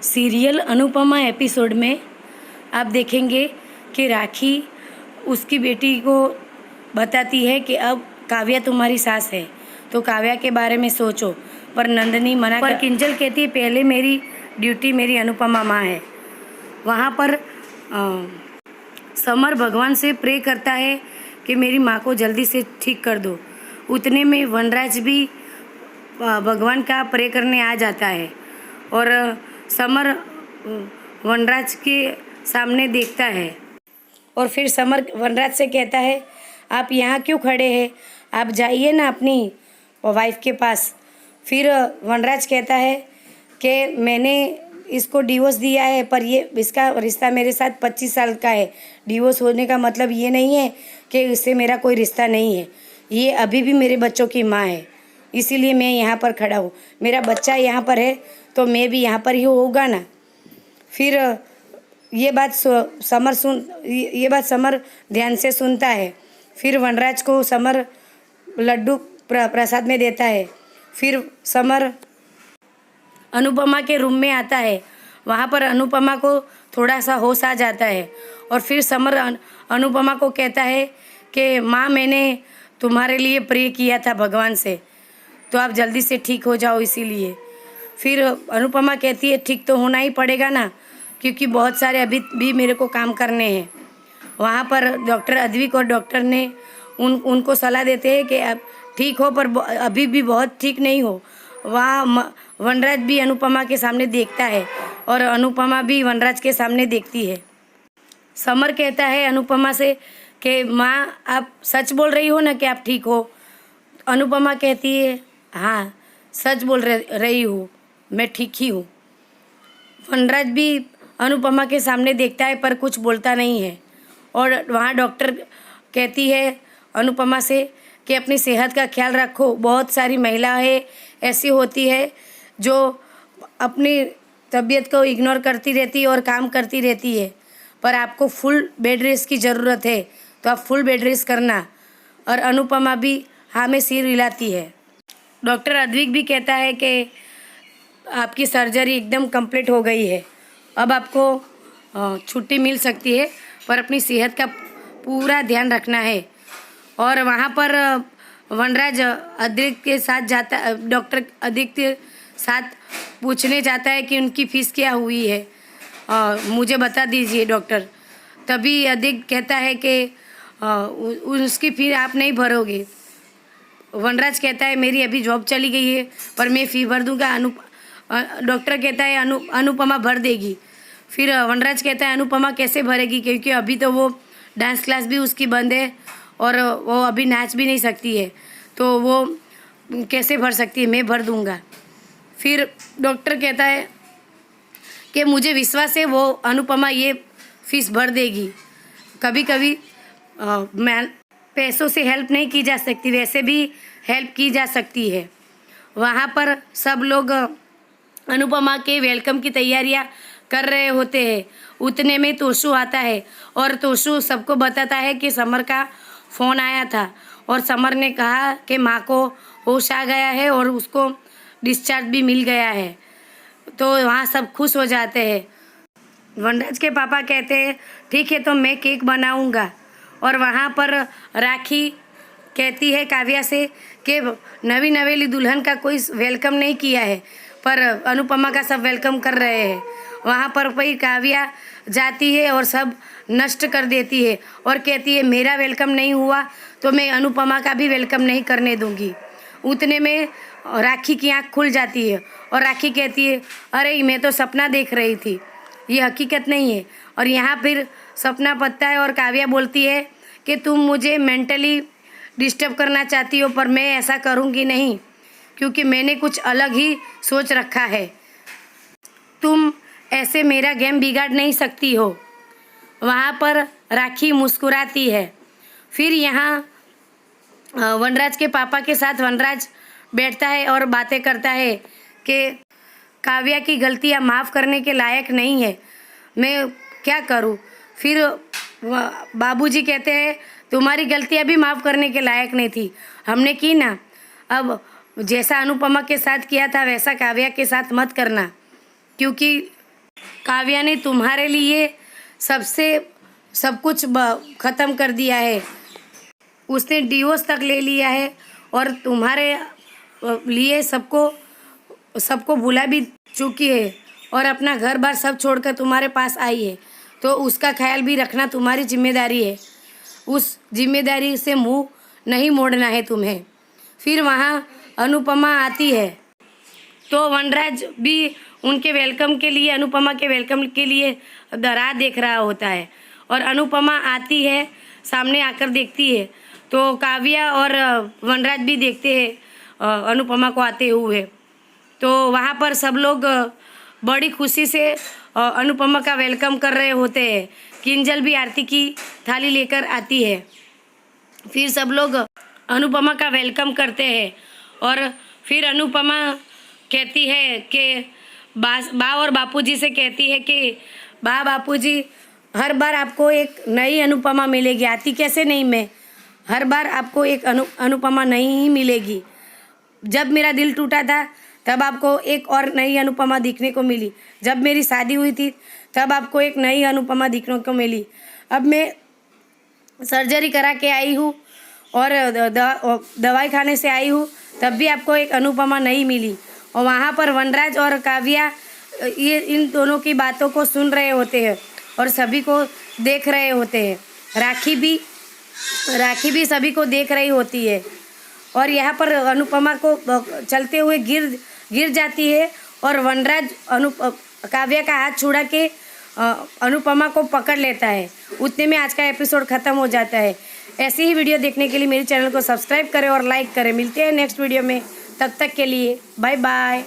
Serial Anupama episode में आप देखेंगे कि राखी उसकी बेटी को बताती है कि अब काव्या तुम्हारी सास है, तो काव्या के बारे में सोचो। पर नंदिनी मना पर किंजल कहती है पहले मेरी ड्यूटी मेरी अनुपमा माँ है। वहाँ पर समर भगवान से प्रे करता है कि मेरी माँ को जल्दी से ठीक कर दो। उतने में वनराज भी भगवान का प्रे करने आ जाता है और समर वनराज के सामने देखता है और फिर समर वनराज से कहता है आप यहाँ क्यों खड़े हैं, आप जाइए ना अपनी वाइफ के पास। फिर वनराज कहता है कि मैंने इसको डिवोर्स दिया है, पर ये इसका रिश्ता मेरे साथ 25 साल का है। डिवोर्स होने का मतलब ये नहीं है कि इससे मेरा कोई रिश्ता नहीं है, ये अभी भी मेरे बच्चों की माँ है, इसीलिए मैं यहाँ पर खड़ा हूँ। मेरा बच्चा यहाँ पर है तो मैं भी यहाँ पर ही होगा ना। फिर ये बात समर ध्यान से सुनता है। फिर वनराज को समर लड्डू प्रसाद में देता है। फिर समर अनुपमा के रूम में आता है। वहाँ पर अनुपमा को थोड़ा सा होश आ जाता है और फिर समर अनुपमा को कहता है कि माँ मैंने तुम्हारे लिए प्रे किया था भगवान से, तो आप जल्दी से ठीक हो जाओ इसीलिए। फिर अनुपमा कहती है ठीक तो होना ही पड़ेगा ना, क्योंकि बहुत सारे अभी भी मेरे को काम करने हैं। वहाँ पर डॉक्टर अद्विक और डॉक्टर ने उनको सलाह देते हैं कि आप ठीक हो पर अभी भी बहुत ठीक नहीं हो। वहाँ वनराज भी अनुपमा के सामने देखता है और अनुपमा भी वनराज के सामने देखती है। समर कहता है अनुपमा से कि माँ आप सच बोल रही हो ना कि आप ठीक हो। अनुपमा कहती है हाँ सच बोल रही हूँ, मैं ठीक ही हूँ। वनराज भी अनुपमा के सामने देखता है पर कुछ बोलता नहीं है। और वहाँ डॉक्टर कहती है अनुपमा से कि अपनी सेहत का ख्याल रखो। बहुत सारी महिलाएं ऐसी होती है जो अपनी तबीयत को इग्नोर करती रहती है और काम करती रहती है, पर आपको फुल बेड रेस्ट की ज़रूरत है तो आप फुल बेड रेस्ट करना। और अनुपमा भी हाँ में सिर हिलाती है। डॉक्टर अद्विक भी कहता है कि आपकी सर्जरी एकदम कंप्लीट हो गई है, अब आपको छुट्टी मिल सकती है, पर अपनी सेहत का पूरा ध्यान रखना है। और वहाँ पर वनराज अद्विक के साथ जाता, डॉक्टर अद्विक के साथ पूछने जाता है कि उनकी फ़ीस क्या हुई है, मुझे बता दीजिए डॉक्टर। तभी अद्विक कहता है कि उसकी फ़ी आप नहीं भरोगे। वनराज कहता है मेरी अभी जॉब चली गई है पर मैं फ़ी भर दूंगा। डॉक्टर कहता है अनुपमा भर देगी। फिर वनराज कहता है अनुपमा कैसे भरेगी, क्योंकि अभी तो वो डांस क्लास भी उसकी बंद है और वो अभी नाच भी नहीं सकती है, तो वो कैसे भर सकती है, मैं भर दूंगा। फिर डॉक्टर कहता है कि मुझे विश्वास है वो अनुपमा ये फीस भर देगी। कभी कभी मैं पैसों से हेल्प नहीं की जा सकती, वैसे भी हेल्प की जा सकती है। वहाँ पर सब लोग अनुपमा के वेलकम की तैयारियाँ कर रहे होते हैं। उतने में तोशु आता है और तोशु सबको बताता है कि समर का फ़ोन आया था और समर ने कहा कि माँ को होश आ गया है और उसको डिस्चार्ज भी मिल गया है। तो वहाँ सब खुश हो जाते हैं। वनराज के पापा कहते हैं ठीक है तो मैं केक बनाऊँगा। और वहाँ पर राखी कहती है काव्या से कि नवी नवेली दुल्हन का कोई वेलकम नहीं किया है, पर अनुपमा का सब वेलकम कर रहे हैं। वहाँ पर कोई काव्या जाती है और सब नष्ट कर देती है और कहती है मेरा वेलकम नहीं हुआ तो मैं अनुपमा का भी वेलकम नहीं करने दूँगी। उतने में राखी की आँख खुल जाती है और राखी कहती है अरे मैं तो सपना देख रही थी, ये हकीकत नहीं है। और यहाँ फिर सपना पड़ता है और काव्या बोलती है कि तुम मुझे मेंटली डिस्टर्ब करना चाहती हो, पर मैं ऐसा करूँगी नहीं, क्योंकि मैंने कुछ अलग ही सोच रखा है। तुम ऐसे मेरा गेम बिगाड़ नहीं सकती हो। वहाँ पर राखी मुस्कुराती है। फिर यहाँ वनराज के पापा के साथ वनराज बैठता है और बातें करता है कि काव्या की गलतियाँ माफ़ करने के लायक नहीं है, मैं क्या करूँ। फिर बाबूजी कहते हैं तुम्हारी गलतियाँ भी माफ़ करने के लायक नहीं थी, हमने की ना। अब जैसा अनुपमा के साथ किया था वैसा काव्या के साथ मत करना, क्योंकि काव्या ने तुम्हारे लिए सब कुछ ख़त्म कर दिया है। उसने डिवोर्स तक ले लिया है और तुम्हारे लिए सबको भुला भी चुकी है और अपना घर बार सब छोड़कर तुम्हारे पास आई है। तो उसका ख्याल भी रखना तुम्हारी जिम्मेदारी है। उस जिम्मेदारी से मुंह नहीं मोड़ना है तुम्हें। फिर वहाँ अनुपमा आती है तो वनराज भी उनके वेलकम के लिए, अनुपमा के वेलकम के लिए राह देख रहा होता है। और अनुपमा आती है, सामने आकर देखती है तो काव्या और वनराज भी देखते हैं अनुपमा को आते हुए। तो वहाँ पर सब लोग बड़ी खुशी से अनुपमा का वेलकम कर रहे होते हैं। किंजल भी आरती की थाली लेकर आती है। फिर सब लोग अनुपमा का वेलकम करते हैं और फिर अनुपमा कहती है कि बा और बापूजी से कहती है कि बापूजी, हर बार आपको एक नई अनुपमा मिलेगी। आती कैसे नहीं मैं, हर बार आपको एक अनुपमा नहीं ही मिलेगी। जब मेरा दिल टूटा था तब आपको एक और नई अनुपमा दिखने को मिली। जब मेरी शादी हुई थी तब आपको एक नई अनुपमा दिखने को मिली। अब मैं सर्जरी करा के आई हूँ और दवाई खाने से आई हूँ, तब भी आपको एक अनुपमा नहीं मिली। और वहाँ पर वनराज और काव्या ये इन दोनों की बातों को सुन रहे होते हैं और सभी को देख रहे होते हैं। राखी भी सभी को देख रही होती है और यहाँ पर अनुपमा को चलते हुए गिर जाती है और वनराज काव्या का हाथ छुड़ा के अनुपमा को पकड़ लेता है। उतने में आज का एपिसोड ख़त्म हो जाता है। ऐसी ही वीडियो देखने के लिए मेरे चैनल को सब्सक्राइब करें और लाइक करें। मिलते हैं नेक्स्ट वीडियो में, तब तक के लिए बाय बाय।